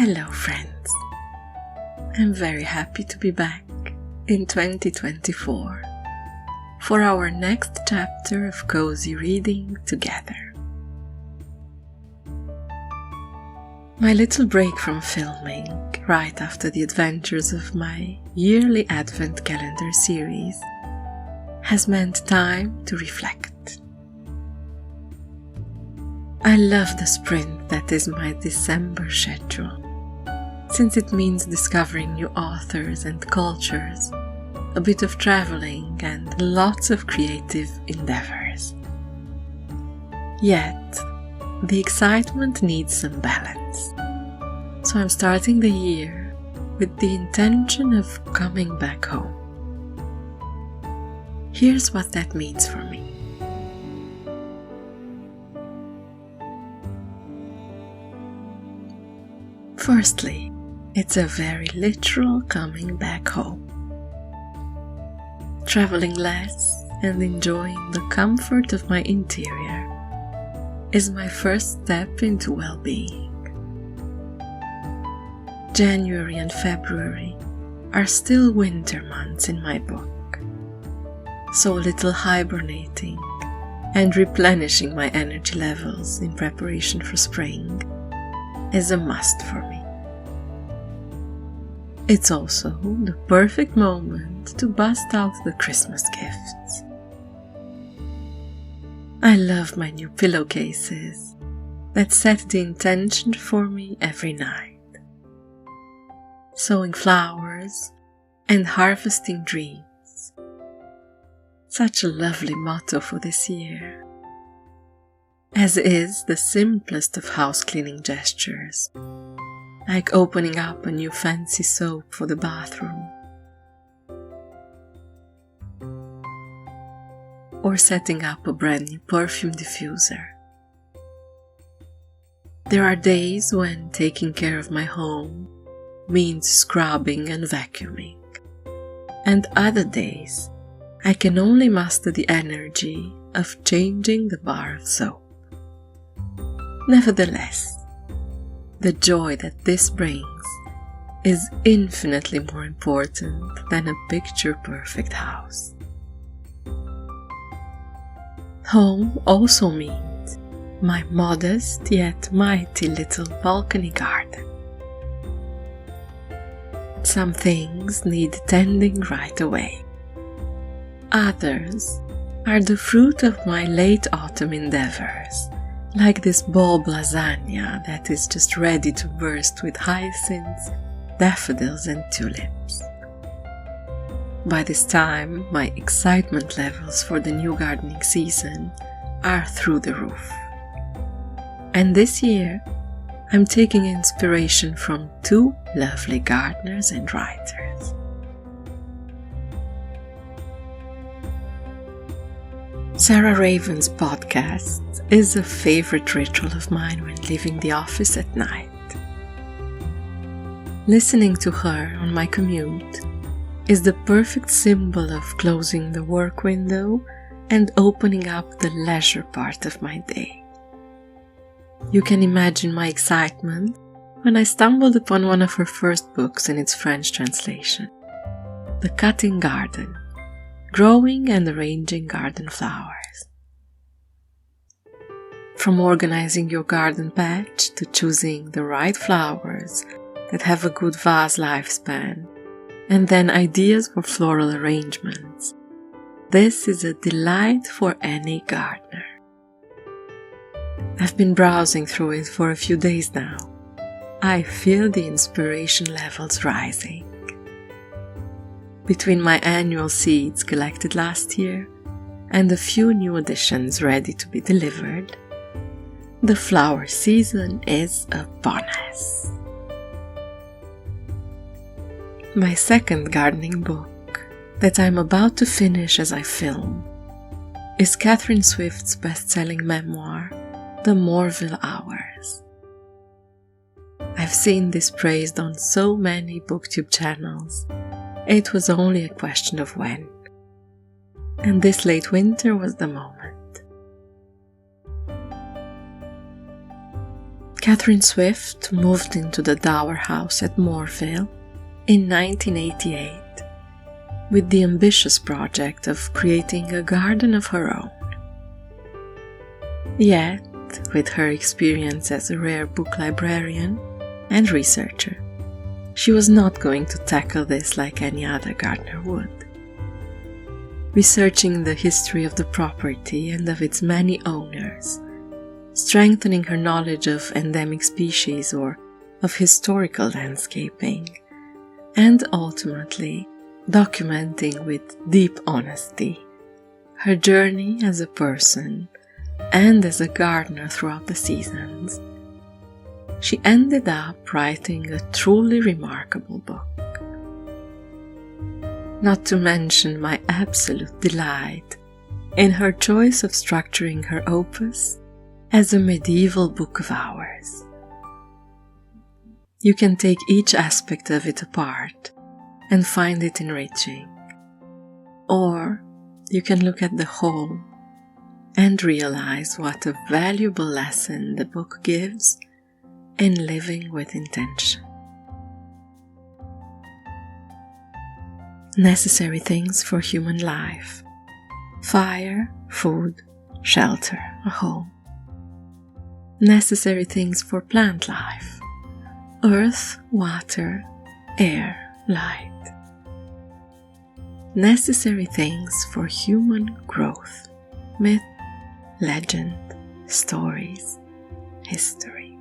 Hello friends, I'm very happy to be back in 2024 for our next chapter of cozy reading together. My little break from filming right after the adventures of my yearly Advent calendar series has meant time to reflect. I love the sprint that is my December schedule, since it means discovering new authors and cultures, a bit of traveling and lots of creative endeavors. Yet, the excitement needs some balance, so I'm starting the year with the intention of coming back home. Here's what that means for me. Firstly, it's a very literal coming back home. Traveling less and enjoying the comfort of my interior is my first step into well-being. January and February are still winter months in my book, so a little hibernating and replenishing my energy levels in preparation for spring is a must for me. It's also the perfect moment to bust out the Christmas gifts. I love my new pillowcases that set the intention for me every night. Sowing flowers and harvesting dreams. Such a lovely motto for this year. As is the simplest of house cleaning gestures, like opening up a new fancy soap for the bathroom, or setting up a brand new perfume diffuser. There are days when taking care of my home means scrubbing and vacuuming, and other days I can only muster the energy of changing the bar of soap. Nevertheless, the joy that this brings is infinitely more important than a picture-perfect house. Home also means my modest yet mighty little balcony garden. Some things need tending right away. Others are the fruit of my late autumn endeavors, like this bulb lasagna that is just ready to burst with hyacinths, daffodils and tulips. By this time, my excitement levels for the new gardening season are through the roof. And this year, I'm taking inspiration from two lovely gardeners and writers. Sarah Raven's podcast is a favorite ritual of mine when leaving the office at night. Listening to her on my commute is the perfect symbol of closing the work window and opening up the leisure part of my day. You can imagine my excitement when I stumbled upon one of her first books in its French translation, The Cutting Garden, Growing and Arranging Garden Flowers. From organizing your garden patch to choosing the right flowers that have a good vase lifespan, and then ideas for floral arrangements, this is a delight for any gardener. I've been browsing through it for a few days now. I feel the inspiration levels rising. Between my annual seeds collected last year and a few new additions ready to be delivered, the flower season is upon us. My second gardening book, that I'm about to finish as I film, is Catherine Swift's best-selling memoir, The Morville Hours. I've seen this praised on so many booktube channels. It was only a question of when. And this late winter was the moment. Catherine Swift moved into the Dower House at Moreville in 1988 with the ambitious project of creating a garden of her own. Yet, with her experience as a rare book librarian and researcher, she was not going to tackle this like any other gardener would. Researching the history of the property and of its many owners, strengthening her knowledge of endemic species or of historical landscaping, and ultimately documenting with deep honesty her journey as a person and as a gardener throughout the seasons, she ended up writing a truly remarkable book. Not to mention my absolute delight in her choice of structuring her opus as a medieval book of hours. You can take each aspect of it apart and find it enriching, or you can look at the whole and realize what a valuable lesson the book gives in living with intention. Necessary things for human life: fire, food, shelter, a home. Necessary things for plant life: earth, water, air, light. Necessary things for human growth: myth, legend, stories, history.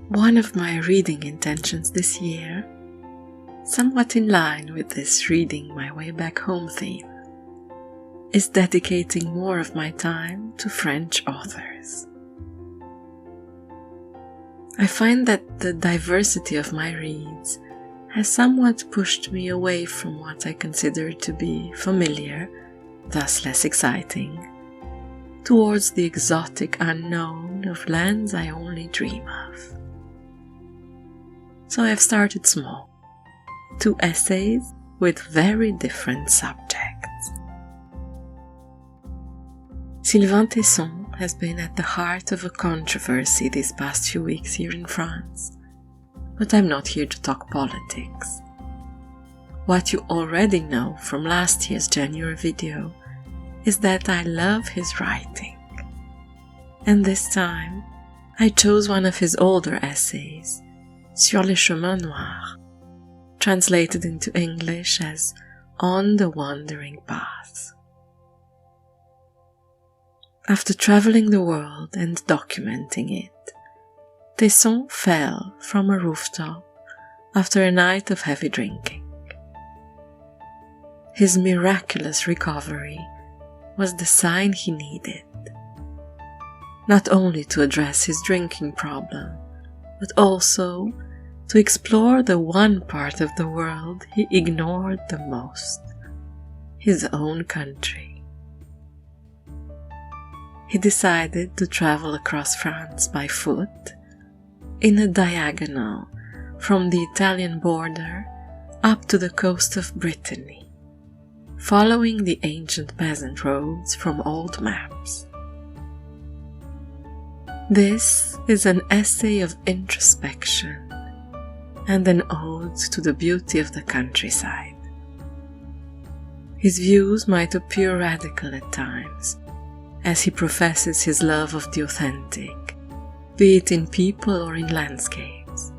One of my reading intentions this year, somewhat in line with this reading my way back home theme, is dedicating more of my time to French authors. I find that the diversity of my reads has somewhat pushed me away from what I consider to be familiar, thus less exciting, towards the exotic unknown of lands I only dream of. So I've started small, 2 essays with very different subjects. Sylvain Tesson has been at the heart of a controversy these past few weeks here in France, but I'm not here to talk politics. What you already know from last year's January video is that I love his writing, and this time I chose one of his older essays, Sur les chemins noirs, translated into English as On the Wandering Path. After traveling the world and documenting it, Tesson fell from a rooftop after a night of heavy drinking. His miraculous recovery was the sign he needed, not only to address his drinking problem, but also to explore the one part of the world he ignored the most, his own country. He decided to travel across France by foot, in a diagonal from the Italian border up to the coast of Brittany, following the ancient peasant roads from old maps. This is an essay of introspection and an ode to the beauty of the countryside. His views might appear radical at times, as he professes his love of the authentic, be it in people or in landscapes.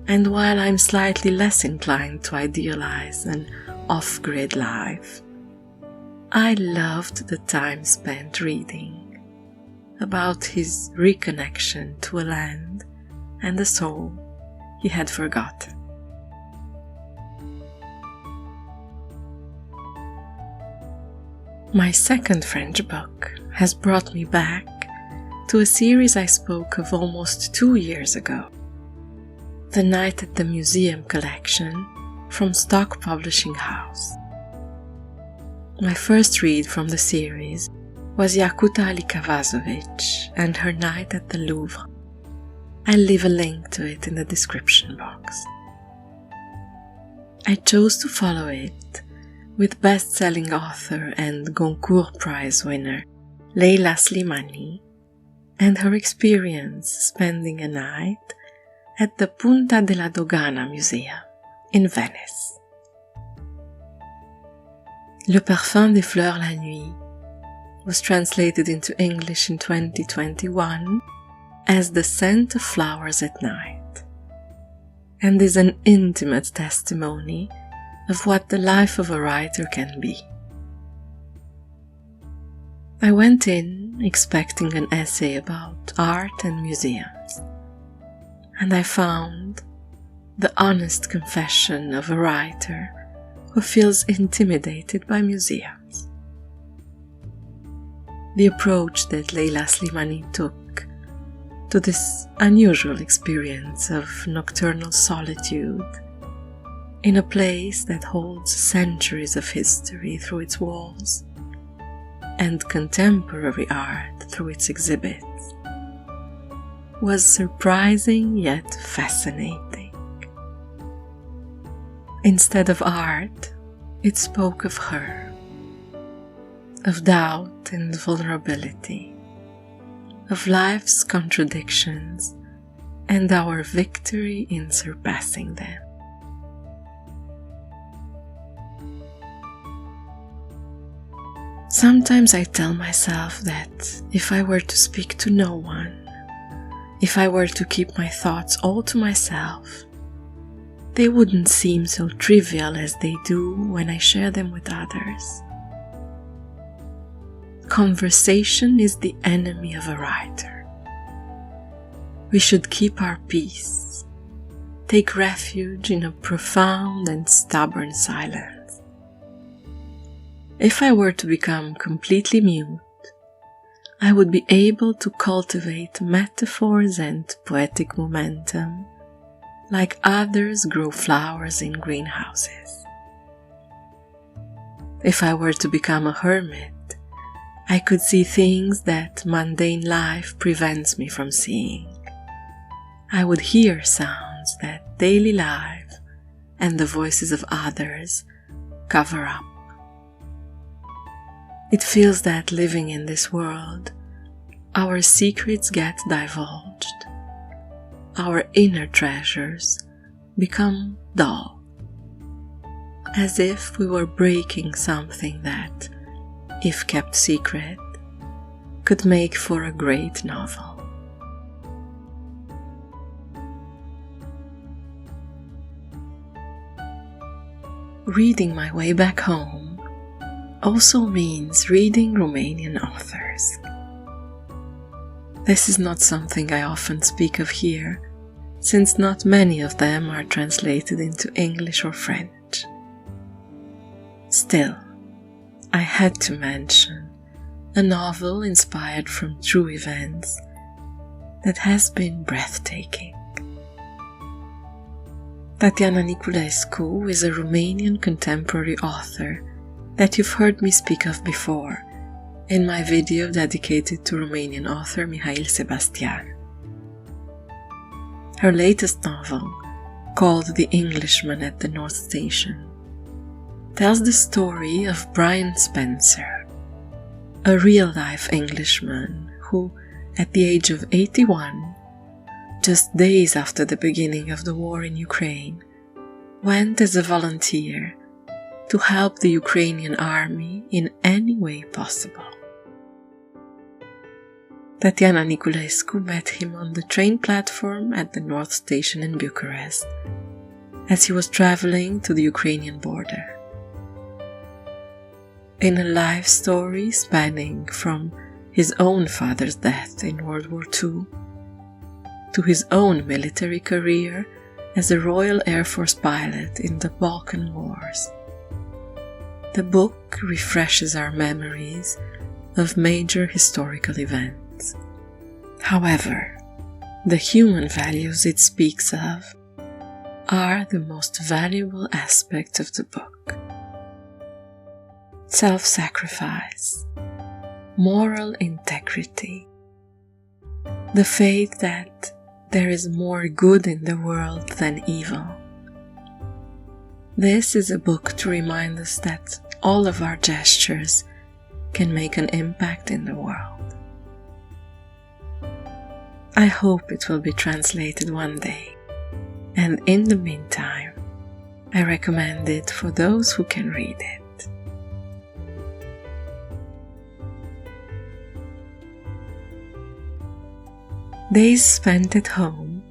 And while I'm slightly less inclined to idealize an off-grid life, I loved the time spent reading about his reconnection to a land and a soul he had forgotten. My second French book has brought me back to a series I spoke of almost 2 years ago, The Night at the Museum collection from Stock Publishing House. My first read from the series was Yakuta Alikavazovic and Her Night at the Louvre. I'll leave a link to it in the description box. I chose to follow it with best-selling author and Goncourt Prize winner Leila Slimani and her experience spending a night at the Punta della Dogana Museum in Venice. Le Parfum des Fleurs la Nuit was translated into English in 2021 as The Scent of Flowers at Night, and is an intimate testimony of what the life of a writer can be. I went in expecting an essay about art and museums, and I found the honest confession of a writer who feels intimidated by museums. The approach that Leila Slimani took to this unusual experience of nocturnal solitude in a place that holds centuries of history through its walls and contemporary art through its exhibits was surprising yet fascinating. Instead of art, it spoke of her, of doubt and vulnerability, of life's contradictions and our victory in surpassing them. Sometimes I tell myself that if I were to speak to no one, if I were to keep my thoughts all to myself, they wouldn't seem so trivial as they do when I share them with others. Conversation is the enemy of a writer. We should keep our peace, take refuge in a profound and stubborn silence. If I were to become completely mute, I would be able to cultivate metaphors and poetic momentum like others grow flowers in greenhouses. If I were to become a hermit, I could see things that mundane life prevents me from seeing. I would hear sounds that daily life and the voices of others cover up. It feels that living in this world, our secrets get divulged. Our inner treasures become dull, as if we were breaking something that, if kept secret, could make for a great novel. Reading my way back home also means reading Romanian authors. This is not something I often speak of here, since not many of them are translated into English or French. Still, I had to mention a novel inspired from true events that has been breathtaking. Tatiana Niculescu is a Romanian contemporary author that you've heard me speak of before in my video dedicated to Romanian author Mihail Sebastian. Her latest novel, called The Englishman at the North Station, tells the story of Brian Spencer, a real-life Englishman who, at the age of 81, just days after the beginning of the war in Ukraine, went as a volunteer to help the Ukrainian army in any way possible. Tatiana Niculescu met him on the train platform at the North Station in Bucharest as he was traveling to the Ukrainian border. In a life story spanning from his own father's death in World War II to his own military career as a Royal Air Force pilot in the Balkan Wars, the book refreshes our memories of major historical events. However, the human values it speaks of are the most valuable aspect of the book. Self-sacrifice, moral integrity, the faith that there is more good in the world than evil. This is a book to remind us that all of our gestures can make an impact in the world. I hope it will be translated one day, and in the meantime, I recommend it for those who can read it. Days spent at home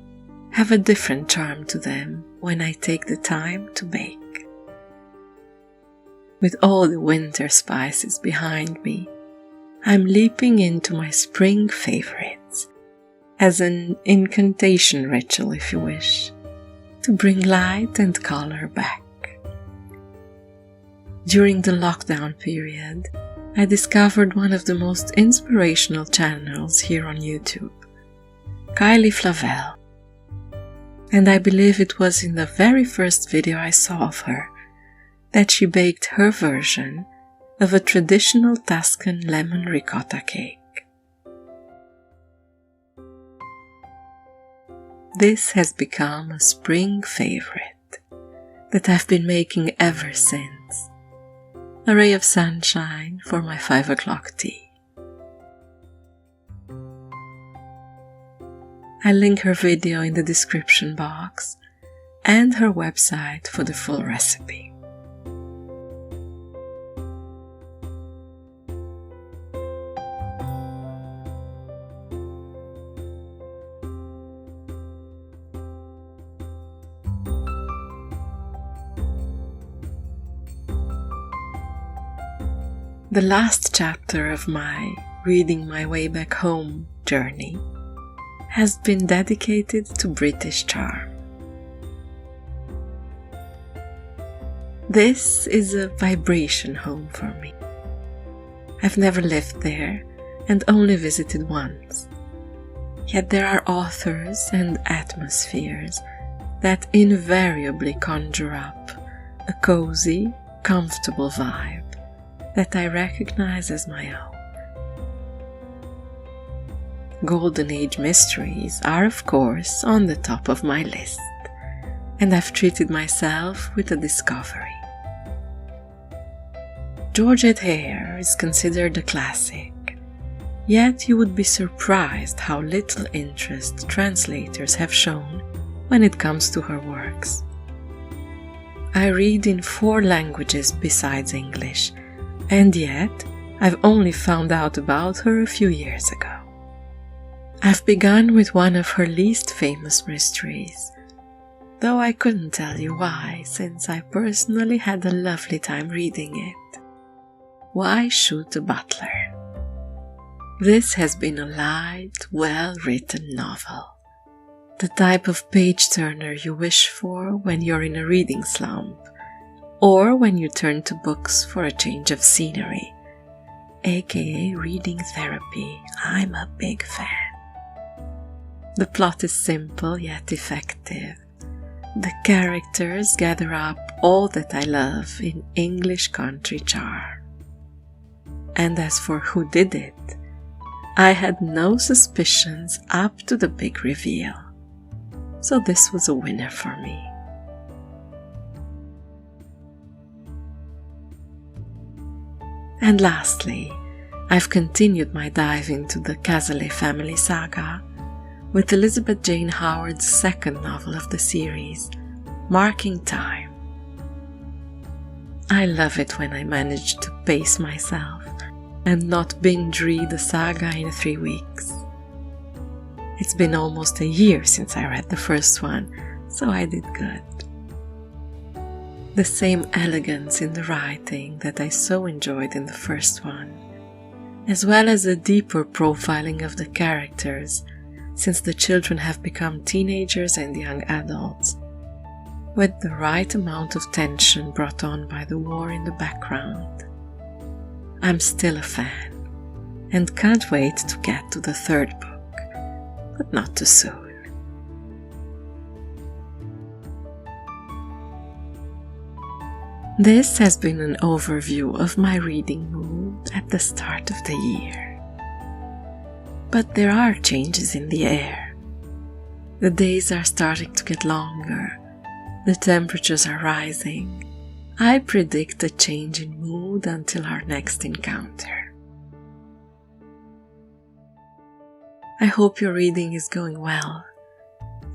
have a different charm to them when I take the time to bake. With all the winter spices behind me, I'm leaping into my spring favorites, as an incantation ritual if you wish, to bring light and color back. During the lockdown period, I discovered one of the most inspirational channels here on YouTube, Kylie Flavelle, and I believe it was in the very first video I saw of her that she baked her version of a traditional Tuscan lemon ricotta cake. This has become a spring favorite that I've been making ever since, a ray of sunshine for my 5 o'clock tea. I'll link her video in the description box and her website for the full recipe. The last chapter of my Reading My Way Back Home journey has been dedicated to British charm. This is a vibration home for me. I've never lived there and only visited once. Yet there are authors and atmospheres that invariably conjure up a cozy, comfortable vibe that I recognize as my own. Golden Age mysteries are, of course, on the top of my list, and I've treated myself with a discovery. Georgette Heyer is considered a classic, yet you would be surprised how little interest translators have shown when it comes to her works. I read in 4 languages besides English, and yet I've only found out about her a few years ago. I've begun with one of her least famous mysteries, though I couldn't tell you why, since I personally had a lovely time reading it. Why Shoot a Butler? This has been a light, well-written novel, the type of page-turner you wish for when you're in a reading slump, or when you turn to books for a change of scenery, aka reading therapy. I'm a big fan. The plot is simple yet effective. The characters gather up all that I love in English country charm. And as for who did it, I had no suspicions up to the big reveal. So this was a winner for me. And lastly, I've continued my dive into the Cazalet family saga with Elizabeth Jane Howard's second novel of the series, Marking Time. I love it when I manage to pace myself and not binge read the saga in 3 weeks. It's been almost a year since I read the first one, so I did good. The same elegance in the writing that I so enjoyed in the first one, as well as a deeper profiling of the characters since the children have become teenagers and young adults, with the right amount of tension brought on by the war in the background. I'm still a fan, and can't wait to get to the 3rd book, but not too soon. This has been an overview of my reading mood at the start of the year. But there are changes in the air. The days are starting to get longer, the temperatures are rising, I predict a change in mood until our next encounter. I hope your reading is going well.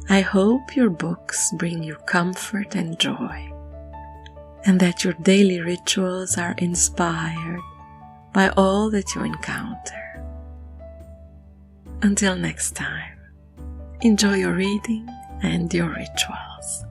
I hope your books bring you comfort and joy, and that your daily rituals are inspired by all that you encounter. Until next time, enjoy your reading and your rituals.